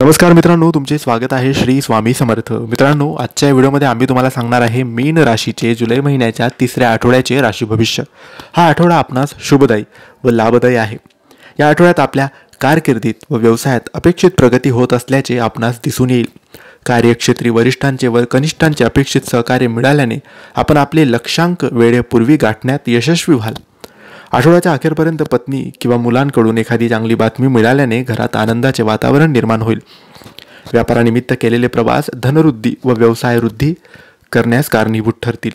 नमस्कार मित्रांनो, तुमचे स्वागत आहे श्री स्वामी समर्थ. मित्रांनो, आजच्या व्हिडिओमध्ये आम्ही तुम्हाला सांगणार आहे मीन राशीचे जुलै महिन्याच्या तिसऱ्या आठवड्याचे राशी भविष्य. हा आठवडा आपणास शुभदायी व लाभदायी आहे. या आठवड्यात आपल्या कारकिर्दीत व व्यवसायात अपेक्षित प्रगती होत असल्याचे आपणास दिसून येईल. कार्यक्षेत्री वरिष्ठांचे व कनिष्ठांचे अपेक्षित सहकार्य मिळाल्याने आपण आपले लक्ष्यांक वेळेपूर्वी गाठण्यात यशस्वी व्हाल. आठवड्याच्या अखेरपर्यंत पत्नी किंवा मुलांकडून एखादी चांगली बातमी मिळाल्याने घरात आनंदाचे वातावरण निर्माण होईल. व्यापारानिमित्त केलेले प्रवास धनवृद्धी व व्यवसाय वृद्धी करण्यास कारणीभूत ठरतील.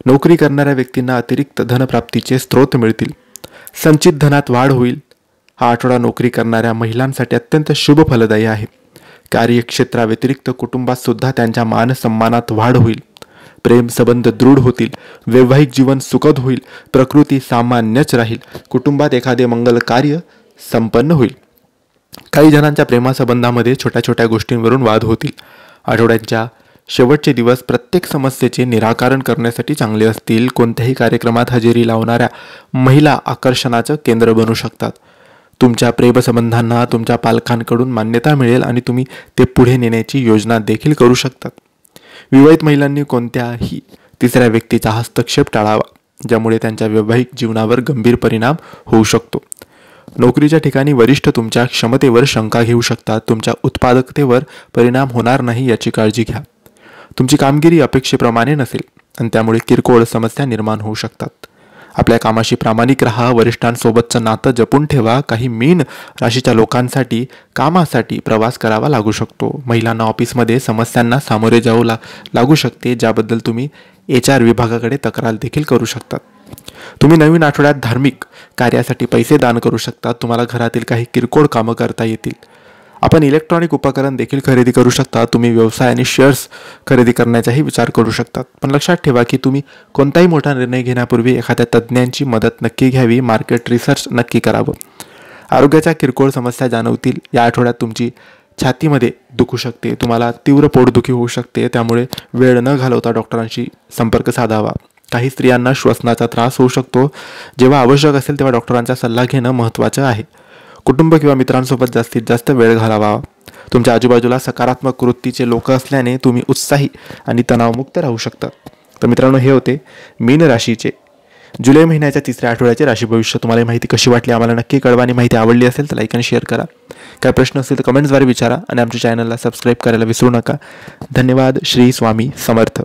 नोकरी करणाऱ्या व्यक्तींना अतिरिक्त धनप्राप्तीचे स्रोत मिळतील. संचित धनात वाढ होईल. हा आठवडा नोकरी करणाऱ्या महिलांसाठी अत्यंत शुभ फलदायी आहे. कार्यक्षेत्राव्यतिरिक्त कुटुंबात सुद्धा त्यांच्या मानसन्मानात वाढ होईल. प्रेम संबंध दृढ होतील. वैवाहिक जीवन सुखद होईल. प्रकृती सामान्यच राहील. कुटुंबात एखादे मंगल कार्य संपन्न होईल. काही जणांच्या प्रेमासंबंधामध्ये छोट्या छोट्या गोष्टींवरून वाद होतील. आठवड्याच्या शेवटचे दिवस प्रत्येक समस्येचे निराकरण करण्यासाठी चांगले असतील. कोणत्याही कार्यक्रमात हजेरी लावणाऱ्या महिला आकर्षणाचं केंद्र बनू शकतात. तुमच्या प्रेमसंबंधांना तुमच्या पालकांकडून मान्यता मिळेल आणि तुम्ही ते पुढे नेण्याची योजना देखील करू शकतात. विवाहित महिलांनी कोणत्याही तिसऱ्या व्यक्तीचा हस्तक्षेप टाळावा, ज्यामुळे त्यांच्या वैवाहिक जीवनावर गंभीर परिणाम होऊ शकतो. नोकरीच्या ठिकाणी वरिष्ठ तुमच्या क्षमतेवर शंका घेऊ शकतात. तुमच्या उत्पादकतेवर परिणाम होणार नाही याची काळजी घ्या. तुमची कामगिरी अपेक्षेप्रमाणे नसेल आणि त्यामुळे किरकोळ समस्या निर्माण होऊ शकतात. आपल्या कामाशी प्रामाणिक राहा. वरिष्ठांसोबतचं नातं जपून ठेवा. काही मीन राशीच्या लोकांसाठी कामासाठी प्रवास करावा लागू शकतो. महिलांना ऑफिसमध्ये समस्यांना सामोरे जाऊ लागू शकते, ज्याबद्दल तुम्ही HR विभागाकडे तक्रार देखील करू शकतात. तुम्ही नवीन आठवड्यात धार्मिक कार्यासाठी पैसे दान करू शकता. तुम्हाला घरातील काही किरकोळ कामं करता येतील. आपण इलेक्ट्रॉनिक उपकरण देखील खरेदी करू शकता. तुम्ही व्यवसाय आणि शेअर्स खरेदी करण्याचाही विचार करू शकतात. पण लक्षात ठेवा की तुम्ही कोणताही मोठा निर्णय घेण्यापूर्वी एखाद्या तज्ज्ञांची मदत नक्की घ्यावी. मार्केट रिसर्च नक्की करावं. आरोग्याच्या किरकोळ समस्या जाणवतील. या आठवड्यात तुमची छातीमध्ये दुखू शकते. तुम्हाला तीव्र पोटदुखी होऊ शकते. त्यामुळे वेळ न घालवता डॉक्टरांशी संपर्क साधावा. काही स्त्रियांना श्वसनाचा त्रास होऊ शकतो. जेव्हा आवश्यक असेल तेव्हा डॉक्टरांचा सल्ला घेणं महत्त्वाचं आहे. कुटुंब किंवा मित्रांसोबत जास्तीत जास्त वेळ घालवावा. तुमच्या आजूबाजूला सकारात्मक वृत्तीचे लोक असल्याने तुम्ही उत्साही आणि तणावमुक्त राहू शकतात. तर मित्रांनो, हे होते मीन राशीचे जुलै महिन्याच्या तिसऱ्या आठवड्याचे राशी भविष्य. तुम्हाला माहिती कशी वाटली आम्हाला नक्की कळवा आणि माहिती आवडली असेल तर लाईक आणि शेअर करा. काय प्रश्न असेल तर कमेंट्सद्वारे विचारा आणि आमच्या चॅनलला सबस्क्राईब करायला विसरू नका. धन्यवाद. श्री स्वामी समर्थ.